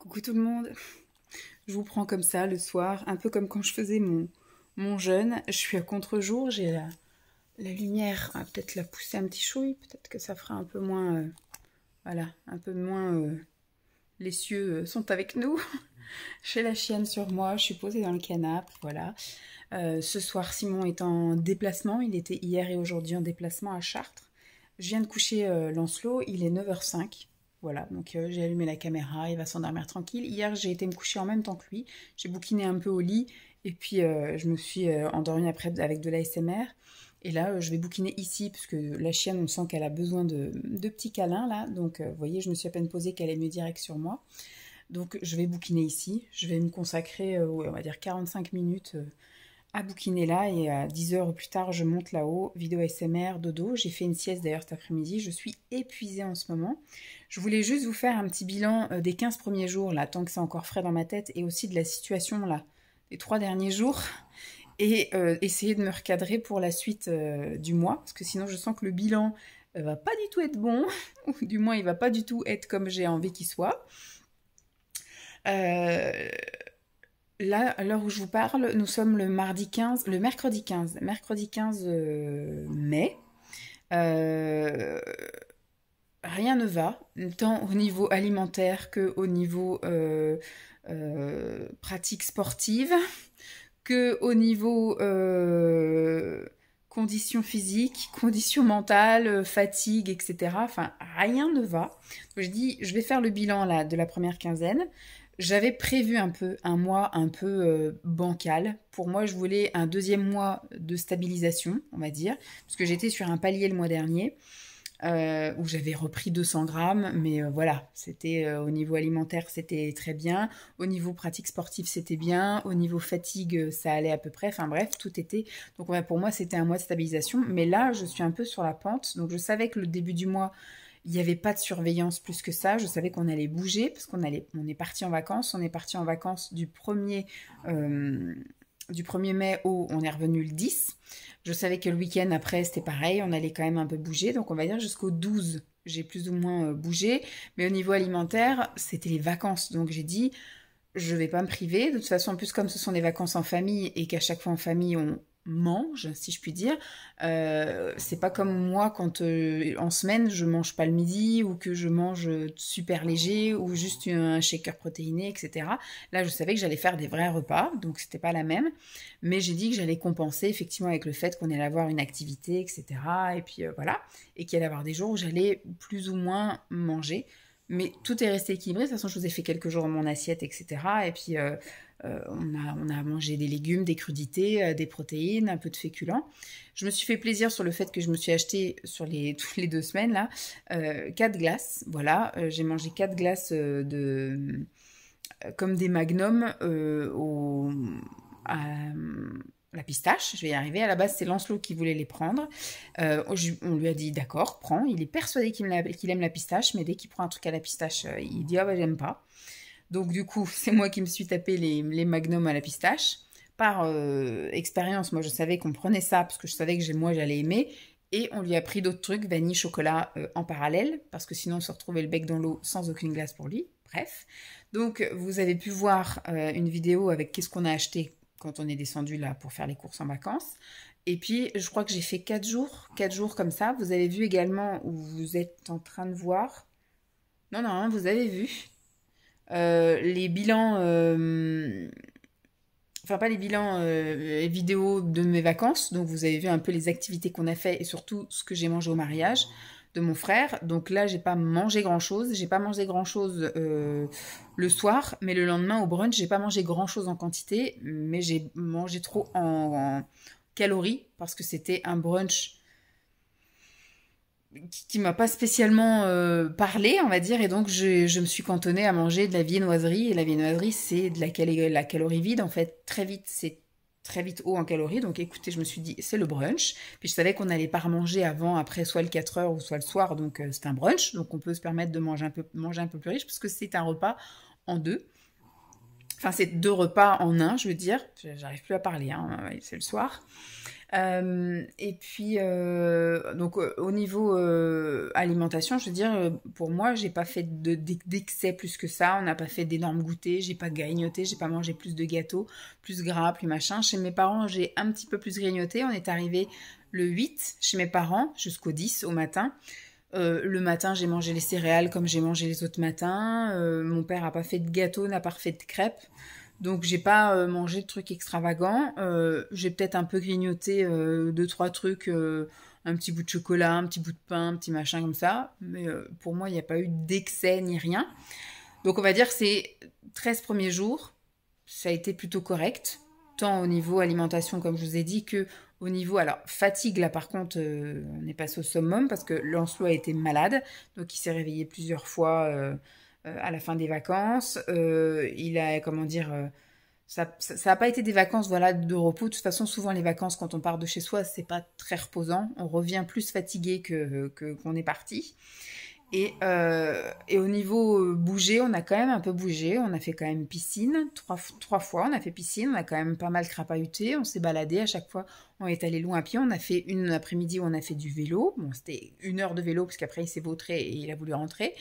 Coucou tout le monde, je vous prends comme ça le soir, un peu comme quand je faisais mon jeûne. Je suis à contre-jour, j'ai la lumière, peut-être la pousser un petit chouille, peut-être que ça fera un peu moins, voilà, un peu moins, les cieux sont avec nous. J'ai la chienne sur moi, je suis posée dans le canapé, voilà. Ce soir, Simon est en déplacement, il était hier et aujourd'hui en déplacement à Chartres. Je viens de coucher Lancelot, il est 9h05. Voilà, donc j'ai allumé la caméra, il va s'endormir tranquille. Hier, j'ai été me coucher en même temps que lui. J'ai bouquiné un peu au lit et puis je me suis endormie après avec de l'ASMR. Et là, je vais bouquiner ici parce que la chienne, on sent qu'elle a besoin de petits câlins là. Donc, vous voyez, je me suis à peine posée qu'elle est mieux direct sur moi. Donc, je vais bouquiner ici. Je vais me consacrer, on va dire 45 minutes à bouquiner là et à 10 heures plus tard je monte là-haut, vidéo ASMR, dodo. J'ai fait une sieste d'ailleurs cet après-midi, je suis épuisée en ce moment. Je voulais juste vous faire un petit bilan des 15 premiers jours là, tant que c'est encore frais dans ma tête, et aussi de la situation là, des 3 derniers jours, et essayer de me recadrer pour la suite du mois, parce que sinon je sens que le bilan va pas du tout être bon, ou du moins il va pas du tout être comme j'ai envie qu'il soit. Là, à l'heure où je vous parle, nous sommes le mercredi 15 mai. Euh, Rien ne va, tant au niveau alimentaire que au niveau pratique sportive, que au niveau conditions physiques, conditions mentales, fatigue, etc. Enfin, rien ne va. Donc, je dis, je vais faire le bilan là de la première quinzaine. J'avais prévu un peu un mois un peu bancal. Pour moi, je voulais un deuxième mois de stabilisation, on va dire, parce que j'étais sur un palier le mois dernier où j'avais repris 200 grammes, mais voilà, c'était au niveau alimentaire, c'était très bien, au niveau pratique sportive, c'était bien, au niveau fatigue, ça allait à peu près, enfin bref, tout était... Donc ouais, pour moi, c'était un mois de stabilisation, mais là, je suis un peu sur la pente, donc je savais que le début du mois, il n'y avait pas de surveillance plus que ça. Je savais qu'on allait bouger parce on est parti en vacances. On est parti en vacances du 1er mai au on est revenu le 10. Je savais que le week-end après, c'était pareil. On allait quand même un peu bouger. Donc, on va dire jusqu'au 12, j'ai plus ou moins bougé. Mais au niveau alimentaire, c'était les vacances. Donc, j'ai dit, je vais pas me priver. De toute façon, en plus, comme ce sont des vacances en famille et qu'à chaque fois en famille, on mange, si je puis dire. C'est pas comme moi quand en semaine je mange pas le midi ou que je mange super léger ou juste un shaker protéiné, etc. Là, je savais que j'allais faire des vrais repas, donc c'était pas la même. Mais j'ai dit que j'allais compenser effectivement avec le fait qu'on allait avoir une activité, etc. Et puis voilà, et qu'il allait y avoir des jours où j'allais plus ou moins manger. Mais tout est resté équilibré. De toute façon, je vous ai fait quelques jours dans mon assiette, etc. Et puis, on a mangé des légumes, des crudités, des protéines, un peu de féculents. Je me suis fait plaisir sur le fait que je me suis acheté sur toutes les 2 semaines, là, 4 glaces. Voilà, j'ai mangé 4 glaces comme des magnums à la pistache, je vais y arriver. À la base, c'est Lancelot qui voulait les prendre. On lui a dit d'accord, prends. Il est persuadé qu'il aime la pistache, mais dès qu'il prend un truc à la pistache, il dit ah bah j'aime pas. Donc du coup, c'est moi qui me suis tapé les magnums à la pistache. Par expérience, moi je savais qu'on prenait ça parce que je savais que moi j'allais aimer. Et on lui a pris d'autres trucs, vanille, chocolat en parallèle, parce que sinon on se retrouvait le bec dans l'eau sans aucune glace pour lui. Bref. Donc vous avez pu voir une vidéo avec qu'est-ce qu'on a acheté quand on est descendu là pour faire les courses en vacances. Et puis je crois que j'ai fait 4 jours comme ça. Vous avez vu également où vous êtes en train de voir. Non, non, hein, vous avez vu les bilans, enfin pas les bilans, les vidéos de mes vacances. Donc vous avez vu un peu les activités qu'on a fait et surtout ce que j'ai mangé au mariage de mon frère. Donc là, j'ai pas mangé grand-chose. J'ai pas mangé grand-chose le soir, mais le lendemain au brunch, j'ai pas mangé grand-chose en quantité, mais j'ai mangé trop en calories parce que c'était un brunch qui m'a pas spécialement parlé, on va dire, et donc je me suis cantonnée à manger de la viennoiserie, et la viennoiserie, c'est de la calorie vide, en fait, très vite, c'est très vite haut en calories, donc écoutez, je me suis dit, c'est le brunch, puis je savais qu'on n'allait pas remanger avant, après, soit le 4 heures ou soit le soir, donc c'est un brunch, donc on peut se permettre de manger un peu plus riche, parce que c'est un repas en deux. Enfin, c'est 2 repas en un, je veux dire. J'arrive plus à parler, hein, c'est le soir. Et puis, donc au niveau alimentation, je veux dire, pour moi, j'ai pas fait d'excès plus que ça. On n'a pas fait d'énormes goûters. J'ai pas grignoté. J'ai pas mangé plus de gâteaux, plus gras, plus machin. Chez mes parents, j'ai un petit peu plus grignoté. On est arrivé le 8 chez mes parents jusqu'au 10 au matin. Le matin, j'ai mangé les céréales comme j'ai mangé les autres matins. Mon père a pas fait de gâteau, n'a pas fait de crêpes. Donc j'ai pas mangé de trucs extravagants. J'ai peut-être un peu grignoté 2-3 trucs, un petit bout de chocolat, un petit bout de pain, un petit machin comme ça. Mais pour moi, il n'y a pas eu d'excès ni rien. Donc on va dire que ces 13 premiers jours, ça a été plutôt correct. Tant au niveau alimentation, comme je vous ai dit, que au niveau... Alors, fatigue, là, par contre, on est passé au summum parce que Lancelot a été malade. Donc, il s'est réveillé plusieurs fois à la fin des vacances. Il a, comment dire... ça n'a pas été des vacances, voilà, de repos. De toute façon, souvent, les vacances, quand on part de chez soi, c'est pas très reposant. On revient plus fatigué qu'on est parti. Et au niveau bouger, on a quand même un peu bougé. On a fait quand même piscine, trois fois. On a fait piscine, on a quand même pas mal crapahuté. On s'est baladé à chaque fois. On est allé loin à pied. On a fait une après-midi où on a fait du vélo. Bon, c'était 1 heure de vélo parce qu'après il s'est vautré et il a voulu rentrer.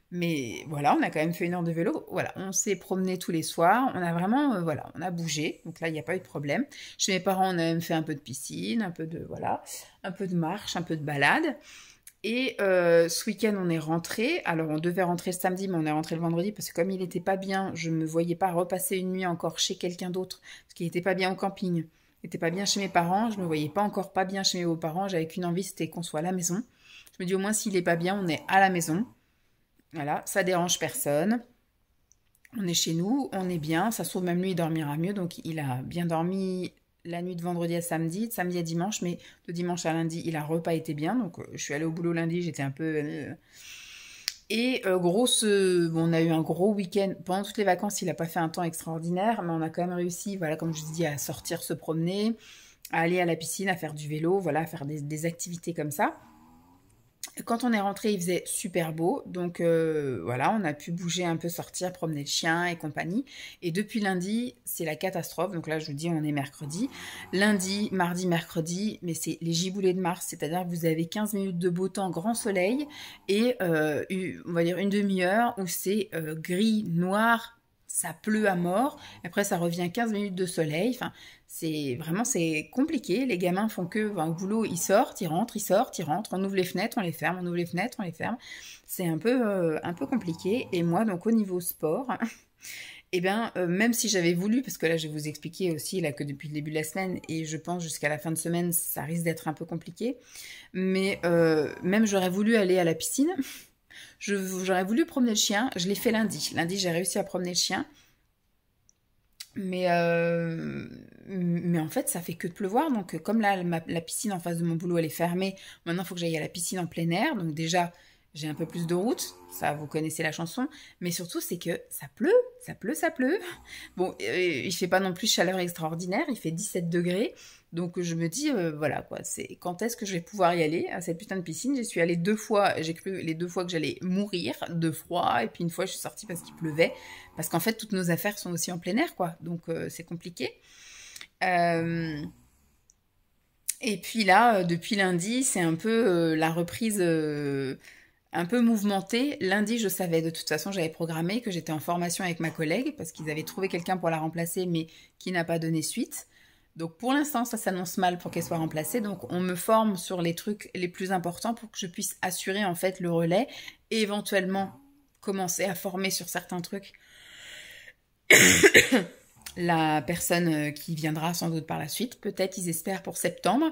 Mais voilà, on a quand même fait 1 heure de vélo. Voilà, on s'est promené tous les soirs. On a vraiment, voilà, on a bougé. Donc là, il n'y a pas eu de problème. Chez mes parents, on a même fait un peu de piscine, un peu de, voilà, un peu de marche, un peu de balade. Et ce week-end, on est rentré. Alors, on devait rentrer le samedi, mais on est rentré le vendredi parce que comme il n'était pas bien, je ne me voyais pas repasser une nuit encore chez quelqu'un d'autre parce qu'il n'était pas bien au camping. Il n'était pas bien chez mes parents. Je ne me voyais pas encore pas bien chez mes beaux-parents. J'avais qu'une envie, c'était qu'on soit à la maison. Je me dis au moins s'il n'est pas bien, on est à la maison. Voilà, ça dérange personne. On est chez nous, on est bien. Ça se trouve même lui, il dormira mieux. Donc, il a bien dormi la nuit de vendredi à samedi, de samedi à dimanche, mais de dimanche à lundi, il a repas été bien. Donc, je suis allée au boulot lundi, j'étais un peu... Et on a eu un gros week-end. Pendant toutes les vacances, il n'a pas fait un temps extraordinaire, mais on a quand même réussi, voilà, comme je vous dis, à sortir, se promener, à aller à la piscine, à faire du vélo, voilà, à faire des activités comme ça. Quand on est rentré, il faisait super beau, donc voilà, on a pu bouger un peu, sortir, promener le chien et compagnie. Et depuis lundi, c'est la catastrophe. Donc là, je vous dis, on est mercredi. Lundi, mardi, mercredi, mais c'est les giboulées de mars, c'est-à-dire que vous avez 15 minutes de beau temps, grand soleil, et on va dire une demi-heure où c'est gris, noir, ça pleut à mort. Après, ça revient 15 minutes de soleil. Enfin, c'est compliqué. Les gamins font que, au boulot, ils sortent, ils rentrent, ils sortent, ils rentrent. On ouvre les fenêtres, on les ferme, on ouvre les fenêtres, on les ferme. C'est un peu compliqué. Et moi, donc, au niveau sport, eh bien, même si j'avais voulu, parce que là, je vais vous expliquer aussi là, que depuis le début de la semaine, et je pense jusqu'à la fin de semaine, ça risque d'être un peu compliqué. Mais même j'aurais voulu aller à la piscine. J'aurais voulu promener le chien. Je l'ai fait lundi. Lundi, j'ai réussi à promener le chien. Mais en fait, ça fait que de pleuvoir. Donc, comme là, la piscine en face de mon boulot, elle est fermée. Maintenant, il faut que j'aille à la piscine en plein air. Donc, déjà, j'ai un peu plus de route. Ça, vous connaissez la chanson. Mais surtout, c'est que ça pleut. Ça pleut, ça pleut. Bon, il fait pas non plus chaleur extraordinaire. Il fait 17 degrés. Donc, je me dis, voilà, quoi. C'est quand est-ce que je vais pouvoir y aller à cette putain de piscine? J'y suis allée 2 fois. J'ai cru les 2 fois que j'allais mourir de froid. Et puis, une fois, je suis sortie parce qu'il pleuvait. Parce qu'en fait, toutes nos affaires sont aussi en plein air, quoi. Donc, c'est compliqué. Et puis là, depuis lundi, c'est un peu la reprise un peu mouvementée. Lundi, je savais, de toute façon, j'avais programmé que j'étais en formation avec ma collègue parce qu'ils avaient trouvé quelqu'un pour la remplacer, mais qui n'a pas donné suite. Donc pour l'instant, ça s'annonce mal pour qu'elle soit remplacée. Donc on me forme sur les trucs les plus importants pour que je puisse assurer en fait le relais et éventuellement commencer à former sur certains trucs la personne qui viendra sans doute par la suite. Peut-être ils espèrent pour septembre.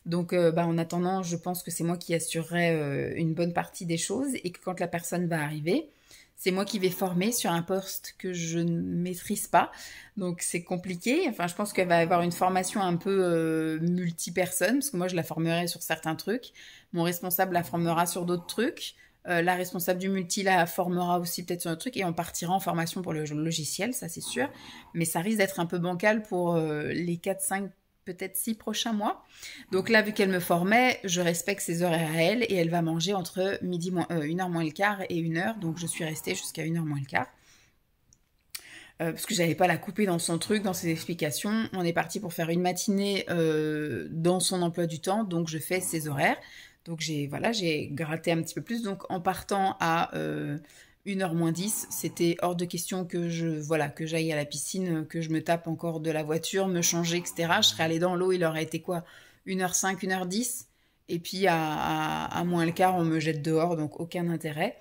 Donc en attendant, je pense que c'est moi qui assurerai une bonne partie des choses et que quand la personne va arriver, c'est moi qui vais former sur un poste que je ne maîtrise pas. Donc c'est compliqué. Enfin, je pense qu'elle va avoir une formation un peu multi-personne, parce que moi je la formerai sur certains trucs. Mon responsable la formera sur d'autres trucs. La responsable du multi la formera aussi peut-être sur un truc et on partira en formation pour le logiciel, ça c'est sûr. Mais ça risque d'être un peu bancal pour les 4, 5, peut-être 6 prochains mois. Donc là, vu qu'elle me formait, je respecte ses horaires à elle et elle va manger entre 1h moins le quart et 1h. Donc je suis restée jusqu'à 1h moins le quart. parce que j'avais pas la couper dans son truc, dans ses explications. On est parti pour faire une matinée dans son emploi du temps, donc je fais ses horaires. Donc j'ai gratté un petit peu plus. Donc en partant à 1h moins 10, c'était hors de question que que j'aille à la piscine, que je me tape encore de la voiture, me changer, etc. Je serais allée dans l'eau, il aurait été quoi, 1h05, 1h10. Et puis à moins le quart, on me jette dehors, donc aucun intérêt.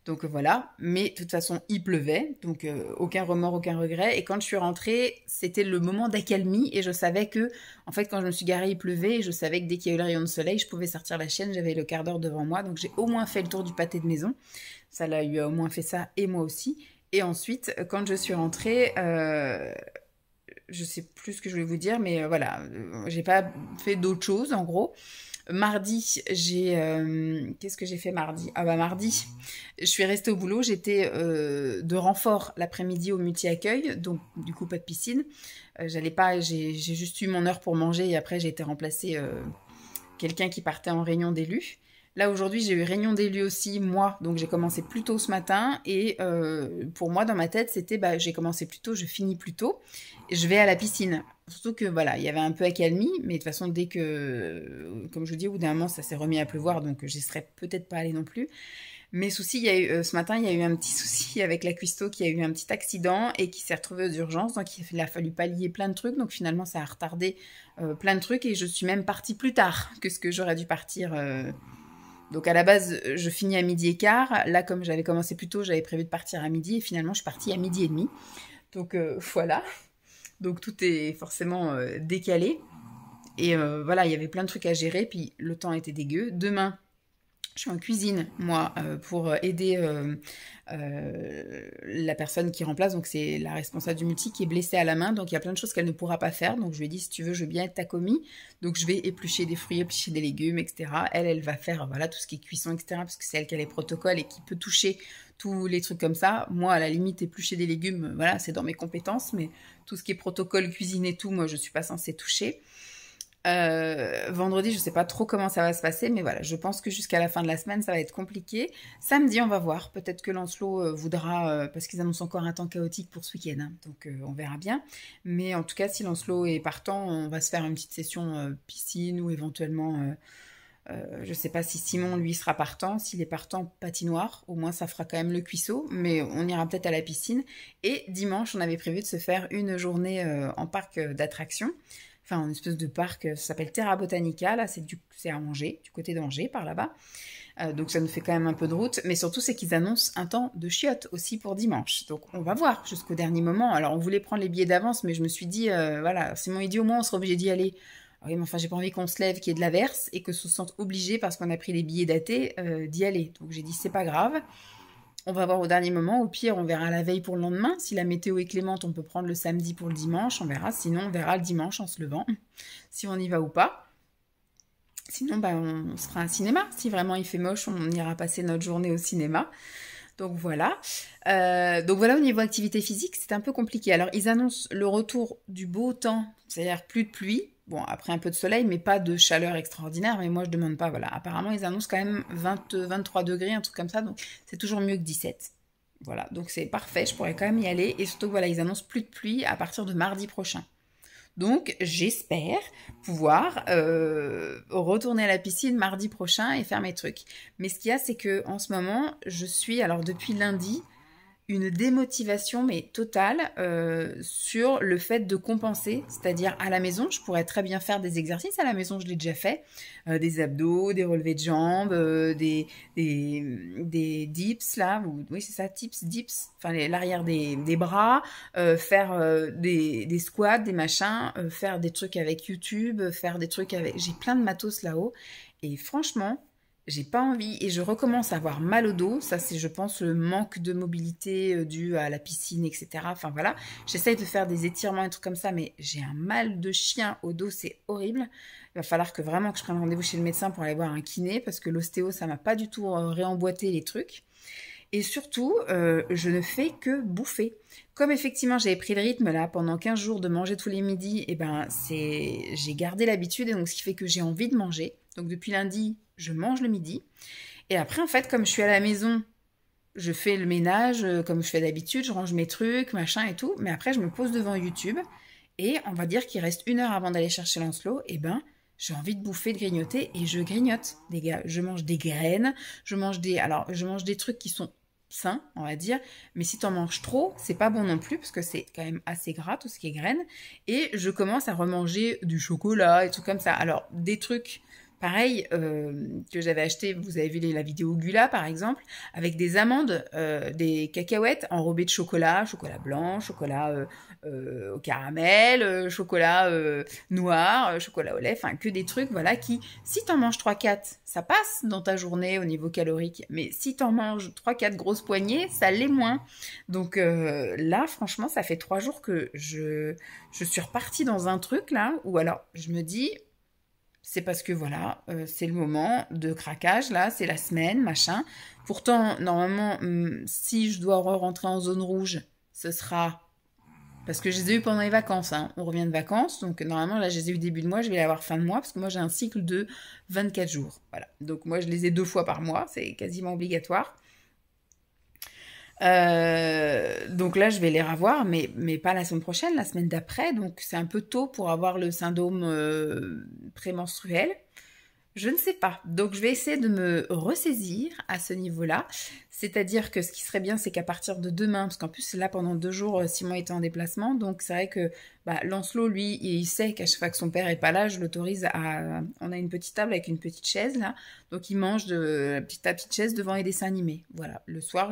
Donc voilà, mais de toute façon, il pleuvait, donc aucun remords, aucun regret. Et quand je suis rentrée, c'était le moment d'accalmie et je savais que, en fait, quand je me suis garée, il pleuvait et je savais que dès qu'il y a eu le rayon de soleil, je pouvais sortir la chienne, j'avais le quart d'heure devant moi. Donc j'ai au moins fait le tour du pâté de maison. Ça l'a eu au moins fait ça et moi aussi. Et ensuite, quand je suis rentrée, je sais plus ce que je voulais vous dire, mais voilà, j'ai pas fait d'autre chose en gros. Mardi, qu'est-ce que j'ai fait mardi? Ah bah mardi, je suis restée au boulot, j'étais de renfort l'après-midi au multi-accueil, donc du coup pas de piscine. J'ai juste eu mon heure pour manger et après j'ai été remplacer quelqu'un qui partait en réunion d'élus. Là aujourd'hui j'ai eu réunion d'élus aussi, moi, donc j'ai commencé plus tôt ce matin et pour moi dans ma tête c'était j'ai commencé plus tôt, je finis plus tôt et je vais à la piscine. Surtout que voilà, il y avait un peu accalmie, mais de toute façon dès que, comme je vous dis, au bout d'un moment ça s'est remis à pleuvoir, donc j'y serais peut-être pas allée non plus. Mais souci, il y a eu, ce matin il y a eu un petit souci avec la cuistot qui a eu un petit accident et qui s'est retrouvée aux urgences, donc il a fallu pallier plein de trucs, donc finalement ça a retardé plein de trucs et je suis même partie plus tard que ce que j'aurais dû partir. Donc à la base, je finis à 12h15. Là, comme j'avais commencé plus tôt, j'avais prévu de partir à midi. Et finalement, je suis partie à 12h30. Donc voilà. Donc tout est forcément décalé. Et voilà, il y avait plein de trucs à gérer. Puis le temps était dégueu. Demain, je suis en cuisine, moi, pour aider la personne qui remplace. Donc, c'est la responsable du multi qui est blessée à la main. Donc, il y a plein de choses qu'elle ne pourra pas faire. Donc, je lui ai dit, si tu veux, je veux bien être ta commis. Donc, je vais éplucher des fruits, éplucher des légumes, etc. Elle va faire voilà, tout ce qui est cuisson, etc. Parce que c'est elle qui a les protocoles et qui peut toucher tous les trucs comme ça. Moi, à la limite, éplucher des légumes, voilà, c'est dans mes compétences. Mais tout ce qui est protocole, cuisine et tout, moi, je ne suis pas censée toucher. Vendredi, je sais pas trop comment ça va se passer, mais voilà, je pense que jusqu'à la fin de la semaine, ça va être compliqué. Samedi, on va voir. Peut-être que Lancelot voudra, parce qu'ils annoncent encore un temps chaotique pour ce week-end, hein, donc on verra bien. Mais en tout cas, si Lancelot est partant, on va se faire une petite session piscine ou éventuellement, je sais pas si Simon lui sera partant. S'il est partant, patinoire, au moins ça fera quand même le cuisseau, mais on ira peut-être à la piscine. Et dimanche, on avait prévu de se faire une journée en parc d'attractions. Enfin, une espèce de parc, ça s'appelle Terra Botanica, là c'est à Angers, du côté d'Angers, par là-bas. Donc ça nous fait quand même un peu de route, mais surtout c'est qu'ils annoncent un temps de chiottes aussi pour dimanche. Donc on va voir jusqu'au dernier moment. Alors on voulait prendre les billets d'avance, mais je me suis dit, voilà, c'est mon dit au moins on sera obligé d'y aller. Oui, mais enfin j'ai pas envie qu'on se lève, qu'il y ait de l'averse, et que se sente obligé, parce qu'on a pris les billets datés, d'y aller. Donc j'ai dit, c'est pas grave. On va voir au dernier moment. Au pire, on verra la veille pour le lendemain. Si la météo est clémente, on peut prendre le samedi pour le dimanche. On verra. Sinon, on verra le dimanche en se levant, si on y va ou pas. Sinon, on se fera un cinéma. Si vraiment il fait moche, on ira passer notre journée au cinéma. Donc voilà. Au niveau activité physique, c'est un peu compliqué. Alors, ils annoncent le retour du beau temps, c'est-à-dire plus de pluie. Bon, après un peu de soleil, mais pas de chaleur extraordinaire. Mais moi, je demande pas, voilà. Apparemment, ils annoncent quand même 23 degrés, un truc comme ça. Donc, c'est toujours mieux que 17. Voilà, donc c'est parfait. Je pourrais quand même y aller. Et surtout, voilà, ils annoncent plus de pluie à partir de mardi prochain. Donc, j'espère pouvoir retourner à la piscine mardi prochain et faire mes trucs. Mais ce qu'il y a, c'est que en ce moment, je suis, alors depuis lundi, une démotivation mais totale sur le fait de compenser, c'est-à-dire à la maison, je pourrais très bien faire des exercices à la maison, je l'ai déjà fait, des abdos, des relevés de jambes, des dips là, oui c'est ça, dips, enfin l'arrière des bras, faire des squats, des machins, faire des trucs avec YouTube, faire des trucs avec, j'ai plein de matos là-haut et franchement, j'ai pas envie et je recommence à avoir mal au dos. Ça, c'est, je pense, le manque de mobilité dû à la piscine, etc. Enfin, voilà. J'essaye de faire des étirements et trucs comme ça, mais j'ai un mal de chien au dos, c'est horrible. Il va falloir que vraiment que je prenne rendez-vous chez le médecin pour aller voir un kiné parce que l'ostéo, ça m'a pas du tout réemboîté les trucs. Et surtout, je ne fais que bouffer. Comme effectivement, j'avais pris le rythme là pendant 15 jours de manger tous les midis, et j'ai gardé l'habitude et donc ce qui fait que j'ai envie de manger. Donc depuis lundi, je mange le midi. Et après, en fait, comme je suis à la maison je fais le ménage comme je fais d'habitude, je range mes trucs, machin et tout, mais après je me pose devant YouTube et on va dire qu'il reste 1 heure avant d'aller chercher Lancelot, et ben j'ai envie de bouffer, de grignoter et je grignote, les gars. Je mange des graines, je mange des trucs qui sont sains, on va dire, mais si t'en manges trop, c'est pas bon non plus parce que c'est quand même assez gras tout ce qui est graines. Et je commence à remanger du chocolat et tout comme ça. Alors des trucs pareil que j'avais acheté, vous avez vu la vidéo Gula par exemple, avec des amandes, des cacahuètes enrobées de chocolat, chocolat blanc, chocolat au caramel, chocolat noir, chocolat au lait, enfin que des trucs voilà qui, si t'en manges 3-4, ça passe dans ta journée au niveau calorique, mais si t'en manges 3-4 grosses poignées, ça l'est moins. Donc là franchement ça fait 3 jours que je suis repartie dans un truc là, où alors je me dis c'est parce que voilà, c'est le moment de craquage, là, c'est la semaine, machin. Pourtant, normalement, si je dois rentrer en zone rouge, ce sera... Parce que je les ai eu pendant les vacances, hein. On revient de vacances, donc normalement, là, je les ai eu début de mois, je vais les avoir fin de mois, parce que moi, j'ai un cycle de 24 jours. Voilà. Donc moi, je les ai 2 fois par mois, c'est quasiment obligatoire. Donc là, je vais les revoir, mais pas la semaine prochaine, la semaine d'après. Donc c'est un peu tôt pour avoir le syndrome prémenstruel. Je ne sais pas. Donc, je vais essayer de me ressaisir à ce niveau-là. C'est-à-dire que ce qui serait bien, c'est qu'à partir de demain, parce qu'en plus, là, pendant 2 jours, Simon était en déplacement. Donc, c'est vrai que Lancelot, lui, il sait qu'à chaque fois que son père est pas là, je l'autorise à... On a une petite table avec une petite chaise, là. Donc, il mange de la petite chaise devant les dessins animés. Voilà. Le soir,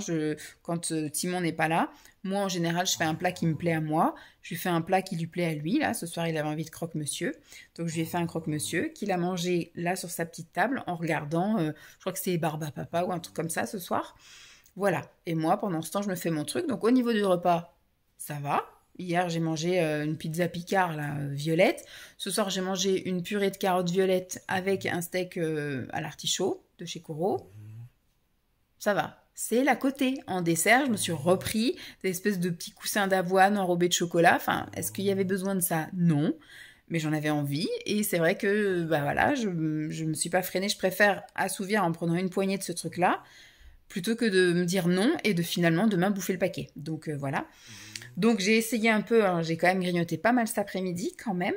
quand Timon n'est pas là, moi, en général, je fais un plat qui me plaît à moi. Je lui fais un plat qui lui plaît à lui. Là, ce soir, il avait envie de croque-monsieur. Donc, je lui ai fait un croque-monsieur qu'il a mangé là sur sa petite table en regardant, je crois que c'est Barba Papa ou un truc comme ça ce soir. Voilà. Et moi, pendant ce temps, je me fais mon truc. Donc, au niveau du repas, ça va. Hier, j'ai mangé une pizza Picard, là, violette. Ce soir, j'ai mangé une purée de carottes violettes avec un steak à l'artichaut de chez Coro. Ça va. C'est l'à côté. En dessert, je me suis repris des espèces de petits coussins d'avoine enrobés de chocolat. Enfin, est-ce qu'il y avait besoin de ça? Non. Mais j'en avais envie. Et c'est vrai que, voilà, je me suis pas freinée. Je préfère assouvir en prenant une poignée de ce truc-là, plutôt que de me dire non et de finalement demain bouffer le paquet. Donc voilà. Donc j'ai essayé un peu, hein, j'ai quand même grignoté pas mal cet après-midi quand même.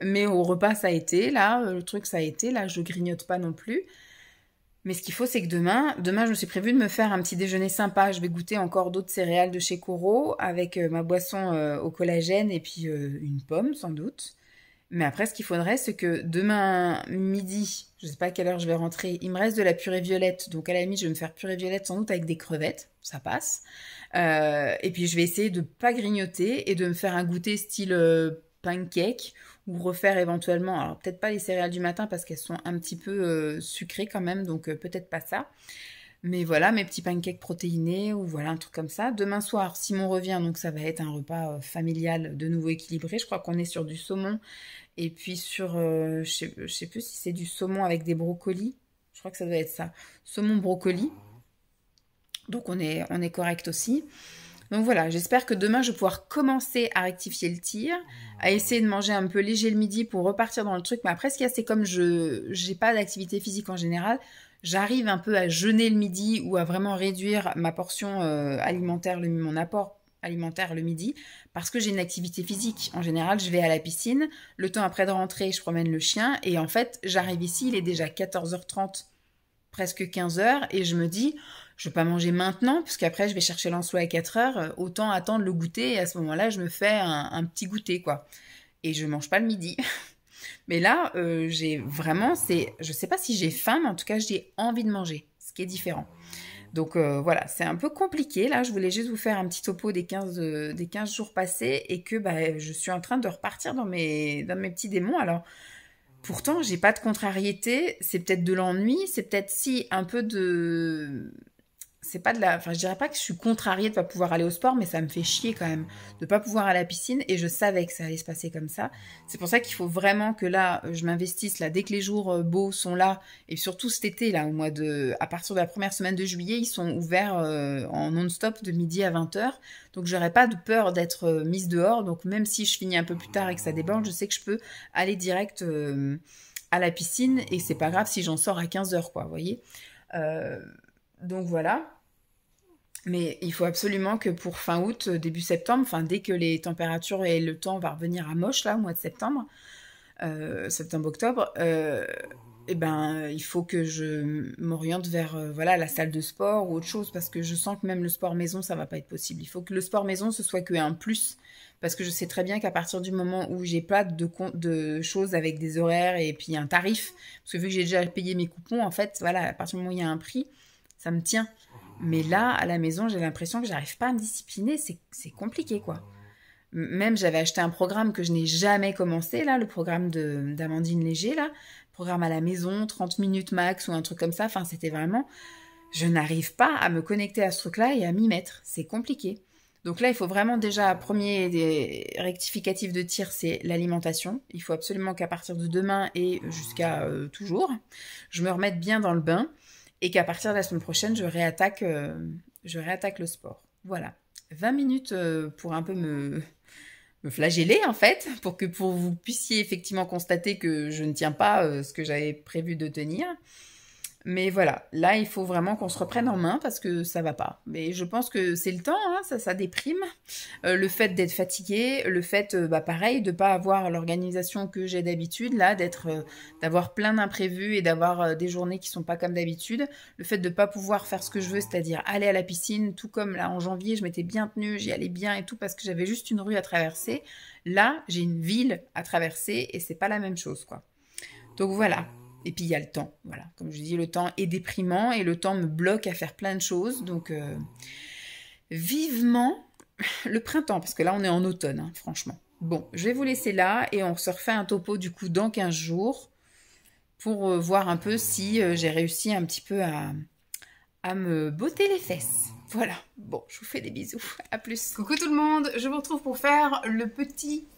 Mais au repas, ça a été. Là, le truc, ça a été. Là, je grignote pas non plus. Mais ce qu'il faut, c'est que demain, je me suis prévu de me faire un petit déjeuner sympa. Je vais goûter encore d'autres céréales de chez Coro avec ma boisson au collagène et puis une pomme, sans doute. Mais après, ce qu'il faudrait, c'est que demain midi, je sais pas à quelle heure je vais rentrer, il me reste de la purée violette. Donc à la limite, je vais me faire purée violette sans doute avec des crevettes. Ça passe. Et puis je vais essayer de pas grignoter et de me faire un goûter style pancake ou refaire éventuellement, alors peut-être pas les céréales du matin parce qu'elles sont un petit peu sucrées quand même, donc peut-être pas ça. Mais voilà, mes petits pancakes protéinés ou voilà, un truc comme ça. Demain soir, Simon revient, donc ça va être un repas familial de nouveau équilibré. Je crois qu'on est sur du saumon et puis sur, je sais plus si c'est du saumon avec des brocolis. Je crois que ça doit être ça. Saumon brocoli. Donc on est correct aussi. Donc voilà, j'espère que demain je vais pouvoir commencer à rectifier le tir, à essayer de manger un peu léger le midi pour repartir dans le truc. Mais après, ce qu'il y a, c'est comme je n'ai pas d'activité physique en général, j'arrive un peu à jeûner le midi ou à vraiment réduire ma portion alimentaire, mon apport alimentaire le midi, parce que j'ai une activité physique. En général, je vais à la piscine, le temps après de rentrer, je promène le chien, et en fait, j'arrive ici, il est déjà 14h30, presque 15h, et je me dis... Je vais pas manger maintenant, parce qu'après, je vais chercher Lancelot à 4 heures. Autant attendre le goûter, et à ce moment-là, je me fais un petit goûter, quoi. Et je mange pas le midi. Mais là, j'ai vraiment, je sais pas si j'ai faim, mais en tout cas, j'ai envie de manger, ce qui est différent. Donc voilà, c'est un peu compliqué. Là, je voulais juste vous faire un petit topo des 15 jours passés, et que je suis en train de repartir dans mes petits démons. Alors, pourtant, j'ai pas de contrariété, c'est peut-être de l'ennui, c'est peut-être si un peu de... C'est pas de la... Enfin, je dirais pas que je suis contrariée de pas pouvoir aller au sport, mais ça me fait chier quand même de pas pouvoir aller à la piscine, et je savais que ça allait se passer comme ça. C'est pour ça qu'il faut vraiment que là, je m'investisse là, dès que les jours beaux sont là, et surtout cet été, là, à partir de la première semaine de juillet, ils sont ouverts en non-stop de midi à 20h, donc j'aurais pas de peur d'être mise dehors, donc même si je finis un peu plus tard et que ça déborde, je sais que je peux aller direct à la piscine, et c'est pas grave si j'en sors à 15h, quoi, vous voyez. Donc voilà. Mais il faut absolument que pour fin août, début septembre, enfin dès que les températures et le temps va revenir à moche là, au mois de septembre, septembre-octobre, et ben il faut que je m'oriente vers voilà la salle de sport ou autre chose parce que je sens que même le sport maison ça va pas être possible. Il faut que le sport maison ce soit qu'un plus parce que je sais très bien qu'à partir du moment où j'ai pas de choses avec des horaires et puis un tarif, parce que vu que j'ai déjà payé mes coupons, en fait voilà à partir du moment où il y a un prix, ça me tient. Mais là, à la maison, j'ai l'impression que j'arrive pas à me discipliner. C'est compliqué, quoi. Même, j'avais acheté un programme que je n'ai jamais commencé, là, le programme d'Amandine Léger, là. Programme à la maison, 30 minutes max ou un truc comme ça. Enfin, c'était vraiment... Je n'arrive pas à me connecter à ce truc-là et à m'y mettre. C'est compliqué. Donc là, il faut vraiment déjà, premier des rectificatifs de tir, c'est l'alimentation. Il faut absolument qu'à partir de demain et jusqu'à toujours, je me remette bien dans le bain. Et qu'à partir de la semaine prochaine, je réattaque le sport. Voilà. 20 minutes pour un peu me flageller, en fait, pour que vous puissiez effectivement constater que je ne tiens pas ce que j'avais prévu de tenir. Mais voilà, là, il faut vraiment qu'on se reprenne en main parce que ça va pas. Mais je pense que c'est le temps, hein, ça déprime. Le fait d'être fatigué, le fait, pareil, de pas avoir l'organisation que j'ai d'habitude, là, d'avoir plein d'imprévus et d'avoir des journées qui sont pas comme d'habitude. Le fait de pas pouvoir faire ce que je veux, c'est-à-dire aller à la piscine, tout comme là en janvier, je m'étais bien tenue, j'y allais bien et tout parce que j'avais juste une rue à traverser. Là, j'ai une ville à traverser et c'est pas la même chose, quoi. Donc voilà. Et puis il y a le temps, voilà. Comme je dis, le temps est déprimant et le temps me bloque à faire plein de choses. Donc vivement le printemps, parce que là on est en automne, hein, franchement. Bon, je vais vous laisser là et on se refait un topo du coup dans 15 jours pour voir un peu si j'ai réussi un petit peu à me botter les fesses. Voilà, bon, je vous fais des bisous, à plus. Coucou tout le monde, je vous retrouve pour faire le petit,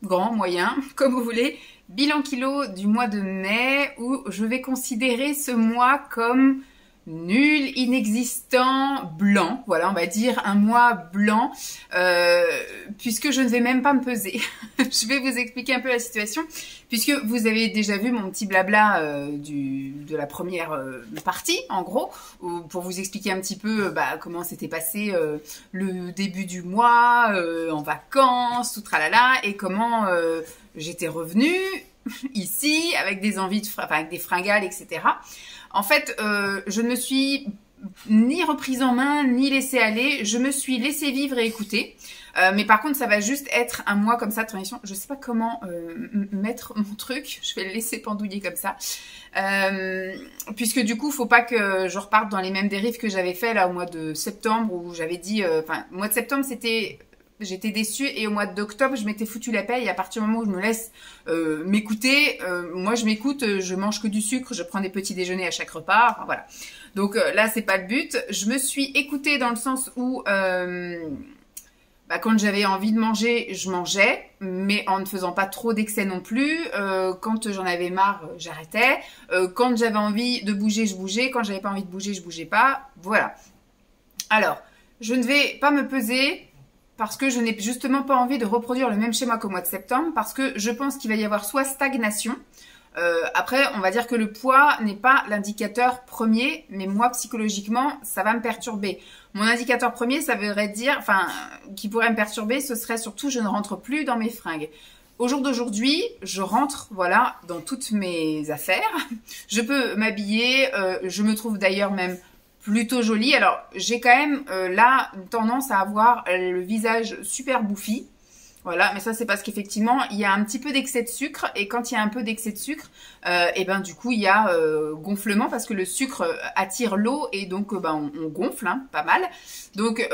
grand, moyen, comme vous voulez, bilan kilo du mois de mai où je vais considérer ce mois comme nul, inexistant, blanc. Voilà, on va dire un mois blanc puisque je ne vais même pas me peser. Je vais vous expliquer un peu la situation puisque vous avez déjà vu mon petit blabla de la première partie, en gros, pour vous expliquer un petit peu comment s'était passé le début du mois, en vacances, tout tralala, et comment j'étais revenue ici avec des envies avec des fringales, etc. En fait, je ne me suis ni reprise en main, ni laissée aller. Je me suis laissée vivre et écouter. Mais par contre, ça va juste être un mois comme ça de transition. Je ne sais pas comment mettre mon truc. Je vais le laisser pendouiller comme ça. Puisque du coup, il ne faut pas que je reparte dans les mêmes dérives que j'avais fait là au mois de septembre où j'avais dit... au mois de septembre, c'était... J'étais déçue et au mois d'octobre, je m'étais foutu la paix et à partir du moment où je me laisse m'écouter, moi je m'écoute, je mange que du sucre, je prends des petits déjeuners à chaque repas, enfin, voilà. Donc là, c'est pas le but. Je me suis écoutée dans le sens où quand j'avais envie de manger, je mangeais, mais en ne faisant pas trop d'excès non plus. Quand j'en avais marre, j'arrêtais. Quand j'avais envie de bouger, je bougeais. Quand j'avais pas envie de bouger, je bougeais pas. Voilà. Alors, je ne vais pas me peser parce que je n'ai justement pas envie de reproduire le même schéma qu'au mois de septembre, parce que je pense qu'il va y avoir soit stagnation. Après, on va dire que le poids n'est pas l'indicateur premier, mais moi, psychologiquement, ça va me perturber. Mon indicateur premier, ça voudrait dire, qui pourrait me perturber, ce serait surtout, je ne rentre plus dans mes fringues. Au jour d'aujourd'hui, je rentre, voilà, dans toutes mes affaires. Je peux m'habiller, je me trouve d'ailleurs même plutôt jolie. Alors, j'ai quand même là tendance à avoir le visage super bouffi. Voilà, mais ça c'est parce qu'effectivement, il y a un petit peu d'excès de sucre. Et quand il y a un peu d'excès de sucre, du coup, il y a gonflement parce que le sucre attire l'eau et donc on gonfle pas mal. Donc,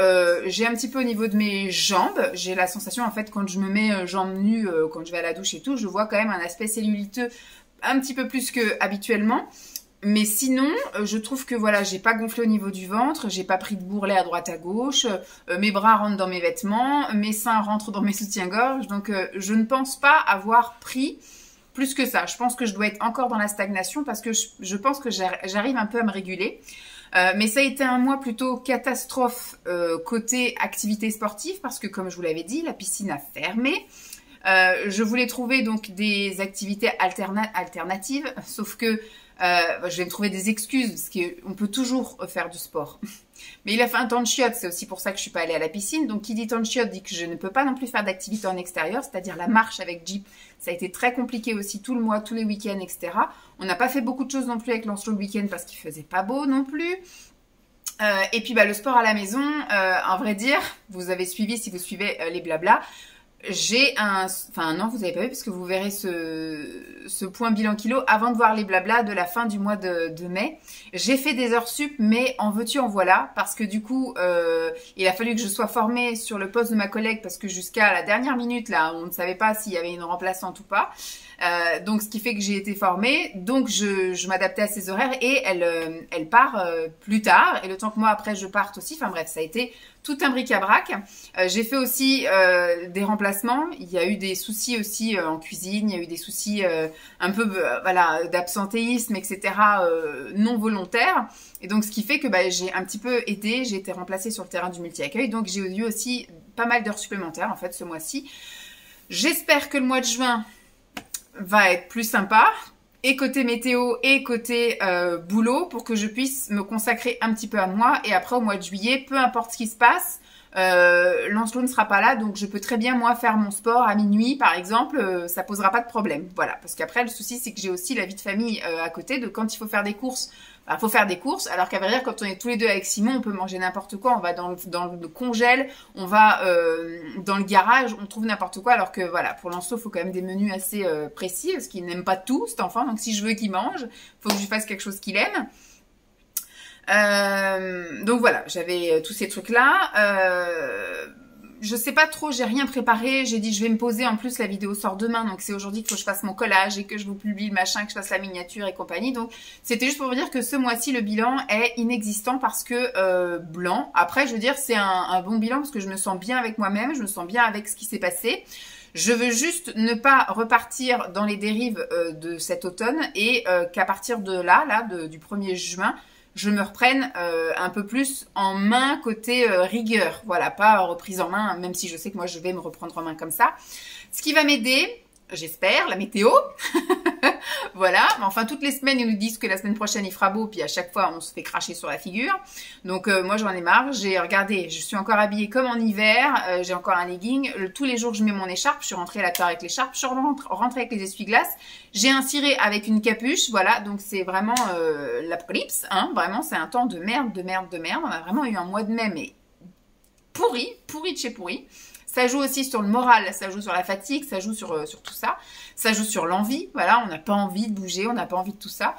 j'ai un petit peu au niveau de mes jambes. J'ai la sensation, en fait, quand je me mets jambes nues, quand je vais à la douche et tout, je vois quand même un aspect celluliteux un petit peu plus que habituellement. Mais sinon, je trouve que voilà, j'ai pas gonflé au niveau du ventre, j'ai pas pris de bourrelet à droite à gauche, mes bras rentrent dans mes vêtements, mes seins rentrent dans mes soutiens-gorge, donc je ne pense pas avoir pris plus que ça. Je pense que je dois être encore dans la stagnation parce que je pense que j'arrive un peu à me réguler. Mais ça a été un mois plutôt catastrophe côté activité sportive parce que comme je vous l'avais dit, la piscine a fermé. Je voulais trouver donc des activités alternatives, sauf que Je vais me trouver des excuses parce qu'on peut toujours faire du sport. Mais il a fait un temps de chiottes, c'est aussi pour ça que je suis pas allée à la piscine. Donc qui dit temps de chiottes dit que je ne peux pas non plus faire d'activité en extérieur, c'est-à-dire la marche avec Jeep. Ça a été très compliqué aussi tout le mois, tous les week-ends, etc. On n'a pas fait beaucoup de choses non plus avec Lancelot le week-end parce qu'il faisait pas beau non plus. Et puis le sport à la maison, en vrai dire, vous avez suivi, si vous suivez les blabla, j'ai enfin non, vous n'avez pas vu parce que vous verrez ce point bilan kilo avant de voir les blabla de la fin du mois de mai. J'ai fait des heures sup, mais en veux-tu en voilà, parce que du coup, il a fallu que je sois formée sur le poste de ma collègue parce que jusqu'à la dernière minute, là, on ne savait pas s'il y avait une remplaçante ou pas. Donc ce qui fait que j'ai été formée, donc je m'adaptais à ses horaires et elle part plus tard et le temps que moi après je parte aussi, enfin bref ça a été tout un bric-à-brac. J'ai fait aussi des remplacements, il y a eu des soucis aussi en cuisine, il y a eu des soucis un peu voilà d'absentéisme etc. Non volontaires et donc ce qui fait que j'ai un petit peu aidé, j'ai été remplacée sur le terrain du multi-accueil donc j'ai eu aussi pas mal d'heures supplémentaires en fait ce mois-ci. J'espère que le mois de juin va être plus sympa, et côté météo et côté boulot, pour que je puisse me consacrer un petit peu à moi. Et après, au mois de juillet, peu importe ce qui se passe, Lancelot ne sera pas là, donc je peux très bien, moi, faire mon sport à minuit, par exemple, ça posera pas de problème. Voilà, parce qu'après, le souci, c'est que j'ai aussi la vie de famille à côté, de quand il faut faire des courses, faut faire des courses, alors qu'à vrai dire, quand on est tous les deux avec Simon, on peut manger n'importe quoi, on va dans le congèle, on va dans le garage, on trouve n'importe quoi, alors que voilà, pour Lancelot, il faut quand même des menus assez précis, parce qu'il n'aime pas tout, cet enfant, donc si je veux qu'il mange, il faut que je lui fasse quelque chose qu'il aime. Donc voilà, j'avais tous ces trucs-là. Je sais pas trop, j'ai rien préparé. J'ai dit je vais me poser. En plus, la vidéo sort demain, donc c'est aujourd'hui qu'il faut que je fasse mon collage et que je vous publie le machin, que je fasse la miniature et compagnie. Donc c'était juste pour vous dire que ce mois-ci, le bilan est inexistant parce que blanc. Après, je veux dire, c'est un bon bilan parce que je me sens bien avec moi-même, je me sens bien avec ce qui s'est passé. Je veux juste ne pas repartir dans les dérives de cet automne et qu'à partir de là, du 1er juin, je me reprenne un peu plus en main côté rigueur. Voilà, pas reprise en main, même si je sais que moi je vais me reprendre en main comme ça. Ce qui va m'aider, j'espère, la météo. Voilà, mais enfin toutes les semaines ils nous disent que la semaine prochaine il fera beau, puis à chaque fois on se fait cracher sur la figure. Donc moi j'en ai marre, j'ai regardé, je suis encore habillée comme en hiver, j'ai encore un legging, tous les jours je mets mon écharpe, je suis rentrée à la terre avec l'écharpe, je suis rentrée avec les essuie-glaces, j'ai un ciré avec une capuche, voilà, donc c'est vraiment l'apocalypse, hein, vraiment c'est un temps de merde, de merde, de merde, on a vraiment eu un mois de mai mais pourri de chez pourri. Ça joue aussi sur le moral, ça joue sur la fatigue, ça joue sur tout ça. Ça joue sur l'envie, voilà, on n'a pas envie de bouger, on n'a pas envie de tout ça.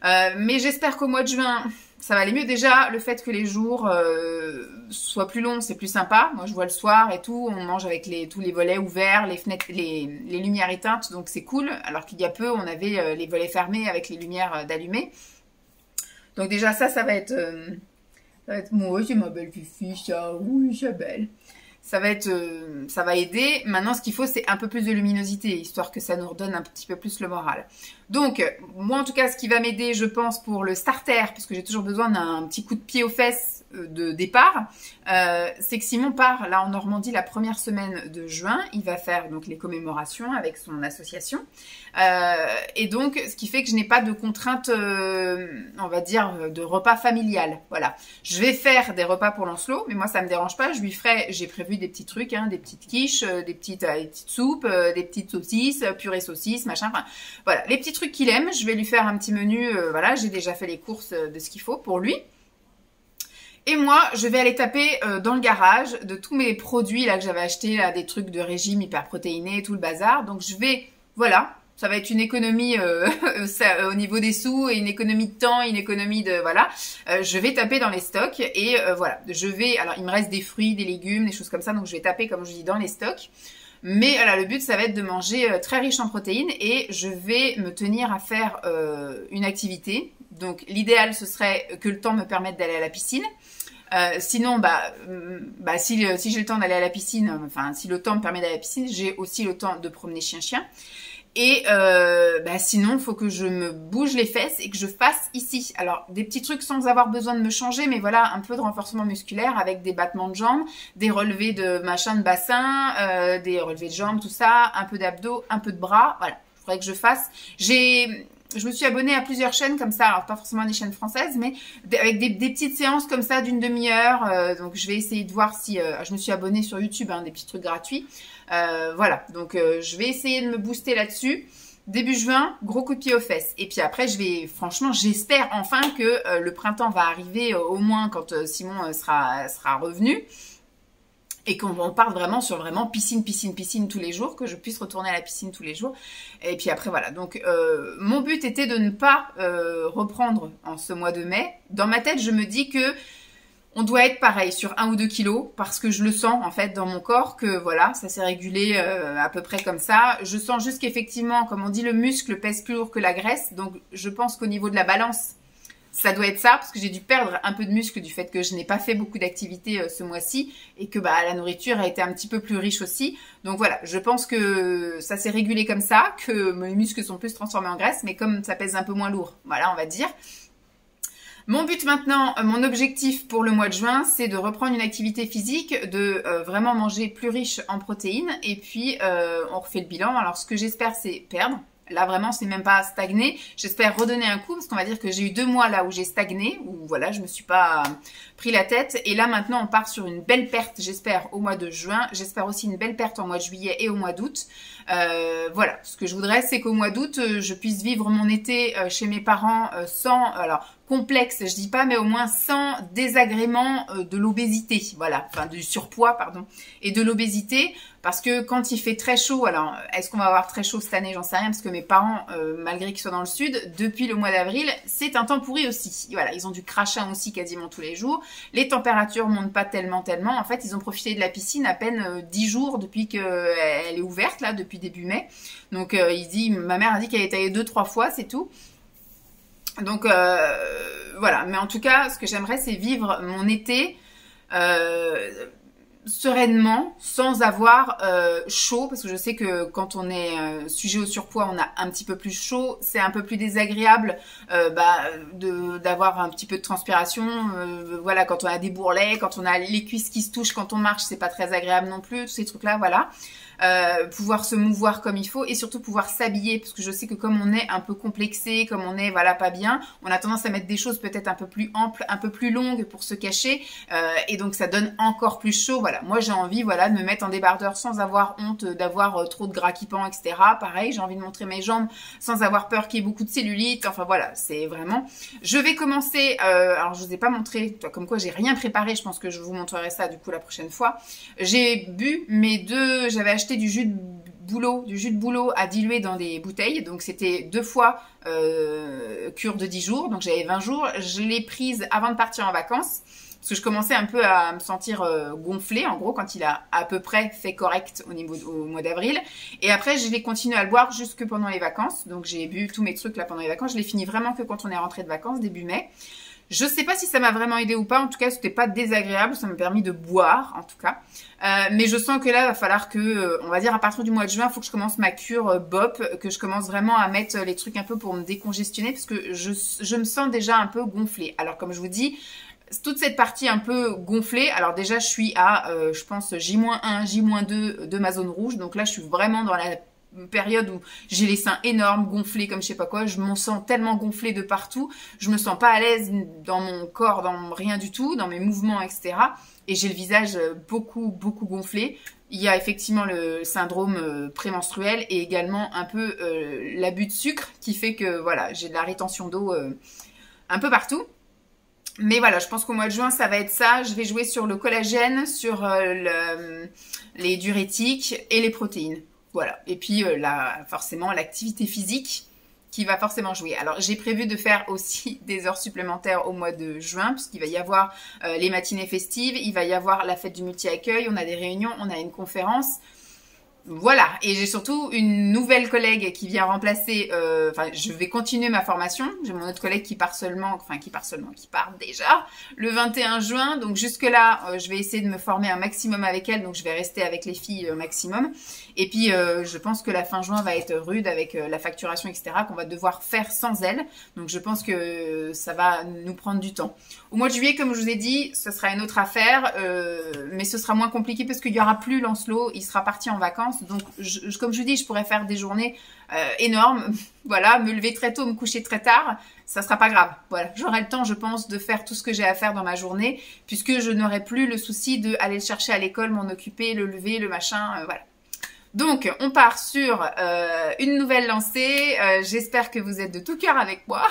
Mais j'espère qu'au mois de juin, ça va aller mieux. Déjà, le fait que les jours soient plus longs, c'est plus sympa. Moi, je vois le soir et tout, on mange avec tous les volets ouverts, les fenêtres, les lumières éteintes, donc c'est cool. Alors qu'il y a peu, on avait les volets fermés avec les lumières d'allumées. Donc déjà, ça va être... moi, c'est ma belle fifi, ça, oui, c'est belle. Ça va aider. Maintenant, ce qu'il faut, c'est un peu plus de luminosité, histoire que ça nous redonne un petit peu plus le moral. Donc, moi, en tout cas, ce qui va m'aider, je pense, pour le starter, parce que j'ai toujours besoin d'un petit coup de pied aux fesses de départ, c'est que Simon part, là, en Normandie, la première semaine de juin. Il va faire, donc, les commémorations avec son association. Et donc, ce qui fait que je n'ai pas de contrainte, on va dire, de repas familial. Voilà. Je vais faire des repas pour Lancelot, mais moi, ça me dérange pas. Je lui ferai, j'ai prévu des petits trucs, hein, des petites quiches, des petites soupes, des petites saucisses, purée saucisse, machin. Enfin, voilà, les petits trucs qu'il aime. Je vais lui faire un petit menu. Voilà, j'ai déjà fait les courses de ce qu'il faut pour lui. Et moi, je vais aller taper dans le garage de tous mes produits là que j'avais achetés, là, des trucs de régime hyper protéinés, tout le bazar. Donc, je vais, voilà. Ça va être une économie au niveau des sous et une économie de temps, une économie de... Voilà. Je vais taper dans les stocks et voilà. Je vais... Alors, il me reste des fruits, des légumes, des choses comme ça. Donc, je vais taper, comme je dis, dans les stocks. Mais voilà, le but, ça va être de manger très riche en protéines et je vais me tenir à faire une activité. Donc, l'idéal, ce serait que le temps me permette d'aller à la piscine. Sinon, si j'ai le temps d'aller à la piscine, enfin, si le temps me permet d'aller à la piscine, j'ai aussi le temps de promener chien-chien. Et sinon, il faut que je me bouge les fesses et que je fasse ici. Alors, des petits trucs sans avoir besoin de me changer, mais voilà, un peu de renforcement musculaire avec des battements de jambes, des relevés de machin de bassin, des relevés de jambes, tout ça, un peu d'abdos, un peu de bras. Voilà, il faudrait que je fasse. je me suis abonnée à plusieurs chaînes comme ça, alors pas forcément des chaînes françaises, mais avec des petites séances comme ça d'une demi-heure. Donc je vais essayer de voir si... je me suis abonnée sur YouTube, hein, des petits trucs gratuits. Voilà, donc je vais essayer de me booster là-dessus. Début juin, gros coup de pied aux fesses. Et puis après, franchement, j'espère enfin que le printemps va arriver au moins quand Simon sera revenu. Et qu'on parte vraiment sur vraiment piscine tous les jours, que je puisse retourner à la piscine tous les jours. Et puis après, voilà. Donc, mon but était de ne pas reprendre en ce mois de mai. Dans ma tête, je me dis que on doit être pareil sur 1 ou 2 kilos parce que je le sens en fait dans mon corps que voilà, ça s'est régulé à peu près comme ça. Je sens juste qu'effectivement, comme on dit, le muscle pèse plus lourd que la graisse. Donc, je pense qu'au niveau de la balance, ça doit être ça, parce que j'ai dû perdre un peu de muscle du fait que je n'ai pas fait beaucoup d'activités ce mois-ci et que la nourriture a été un petit peu plus riche aussi. Donc voilà, je pense que ça s'est régulé comme ça, que mes muscles sont plus transformés en graisse, mais comme ça pèse un peu moins lourd, voilà, on va dire. Mon but maintenant, mon objectif pour le mois de juin, c'est de reprendre une activité physique, de vraiment manger plus riche en protéines, et puis on refait le bilan. Alors ce que j'espère, c'est perdre. Là, vraiment, c'est même pas stagné. J'espère redonner un coup parce qu'on va dire que j'ai eu 2 mois là où j'ai stagné, où voilà, je me suis pas pris la tête. Et là, maintenant, on part sur une belle perte, j'espère, au mois de juin. J'espère aussi une belle perte au mois de juillet et au mois d'août. Voilà, ce que je voudrais, c'est qu'au mois d'août, je puisse vivre mon été chez mes parents sans... Alors, complexe, je dis pas, mais au moins sans désagrément de l'obésité, voilà, enfin du surpoids, pardon, et de l'obésité, parce que quand il fait très chaud, alors est-ce qu'on va avoir très chaud cette année, j'en sais rien, parce que mes parents, malgré qu'ils soient dans le sud, depuis le mois d'avril, c'est un temps pourri aussi, voilà, ils ont du crachin aussi quasiment tous les jours, les températures montent pas tellement, en fait, ils ont profité de la piscine à peine 10 jours depuis qu'elle est ouverte, là, depuis début mai, donc ma mère a dit qu'elle est allée 2-3 fois, c'est tout. Donc voilà, mais en tout cas, ce que j'aimerais, c'est vivre mon été sereinement, sans avoir chaud, parce que je sais que quand on est sujet au surpoids, on a un petit peu plus chaud, c'est un peu plus désagréable d'avoir un petit peu de transpiration, voilà, quand on a des bourrelets, quand on a les cuisses qui se touchent, quand on marche, c'est pas très agréable non plus, tous ces trucs-là, voilà. Pouvoir se mouvoir comme il faut et surtout pouvoir s'habiller, parce que je sais que comme on est un peu complexé, comme on est voilà pas bien, on a tendance à mettre des choses peut-être un peu plus amples, un peu plus longues pour se cacher, et donc ça donne encore plus chaud. Voilà, moi j'ai envie voilà de me mettre en débardeur sans avoir honte d'avoir trop de gras qui pend, etc. Pareil, j'ai envie de montrer mes jambes sans avoir peur qu'il y ait beaucoup de cellulite. Enfin voilà, c'est vraiment. Je vais commencer. Alors je vous ai pas montré, comme quoi j'ai rien préparé. Je pense que je vous montrerai ça du coup la prochaine fois. J'ai bu j'avais acheté du jus de bouleau à diluer dans des bouteilles. Donc, c'était 2 fois cure de 10 jours. Donc, j'avais 20 jours. Je l'ai prise avant de partir en vacances. Parce que je commençais un peu à me sentir gonflée, en gros, quand il a à peu près fait correct au mois d'avril. Et après, je vais continuer à le boire jusque pendant les vacances. Donc, j'ai bu tous mes trucs là pendant les vacances. Je l'ai fini vraiment que quand on est rentré de vacances, début mai. Je sais pas si ça m'a vraiment aidé ou pas. En tout cas, c'était pas désagréable. Ça m'a permis de boire, en tout cas. Mais je sens que là, il va falloir que, on va dire, à partir du mois de juin, il faut que je commence ma cure BOP, que je commence vraiment à mettre les trucs un peu pour me décongestionner, parce que je me sens déjà un peu gonflée. Alors, comme je vous dis, toute cette partie un peu gonflée, alors déjà, je suis à, je pense, J-1, J-2 de ma zone rouge. Donc là, je suis vraiment dans la période où j'ai les seins énormes, gonflés comme je sais pas quoi, je m'en sens tellement gonflée de partout, je me sens pas à l'aise dans mon corps, dans rien du tout, dans mes mouvements, etc. Et j'ai le visage beaucoup gonflé. Il y a effectivement le syndrome prémenstruel et également un peu l'abus de sucre qui fait que voilà, j'ai de la rétention d'eau un peu partout. Mais voilà, je pense qu'au mois de juin, ça va être ça. Je vais jouer sur le collagène, sur les diurétiques et les protéines. Voilà, et puis forcément l'activité physique qui va forcément jouer. Alors j'ai prévu de faire aussi des heures supplémentaires au mois de juin, puisqu'il va y avoir les matinées festives, il va y avoir la fête du multi-accueil, on a des réunions, on a une conférence. Voilà, et j'ai surtout une nouvelle collègue qui vient remplacer, je vais continuer ma formation, j'ai mon autre collègue qui part déjà le 21 juin, donc jusque là, je vais essayer de me former un maximum avec elle, donc je vais rester avec les filles au maximum, et puis je pense que la fin juin va être rude avec la facturation, etc., qu'on va devoir faire sans elle, donc je pense que ça va nous prendre du temps. Au mois de juillet, comme je vous ai dit, ce sera une autre affaire, mais ce sera moins compliqué parce qu'il n'y aura plus Lancelot, il sera parti en vacances. pense. Donc, comme je vous dis, je pourrais faire des journées énormes. Voilà, me lever très tôt, me coucher très tard, ça sera pas grave. Voilà, j'aurai le temps, je pense, de faire tout ce que j'ai à faire dans ma journée, puisque je n'aurai plus le souci de aller le chercher à l'école, m'en occuper, le lever, le machin, voilà. Donc, on part sur une nouvelle lancée. J'espère que vous êtes de tout cœur avec moi,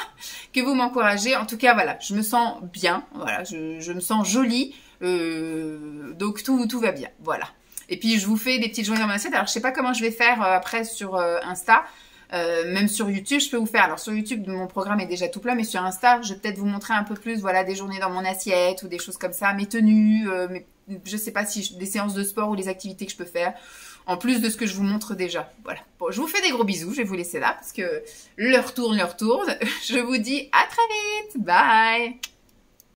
que vous m'encouragez. En tout cas, voilà, je me sens bien. Voilà, je me sens jolie. Donc, tout va bien. Voilà. Et puis, je vous fais des petites journées dans mon assiette. Alors, je sais pas comment je vais faire après sur Insta. Même sur YouTube, je peux vous faire. Alors, sur YouTube, mon programme est déjà tout plein. Mais sur Insta, je vais peut-être vous montrer un peu plus, voilà, des journées dans mon assiette ou des choses comme ça. Mes tenues, je sais pas si des séances de sport ou les activités que je peux faire. En plus de ce que je vous montre déjà. Voilà. Bon, je vous fais des gros bisous. Je vais vous laisser là parce que l'heure tourne. Je vous dis à très vite. Bye.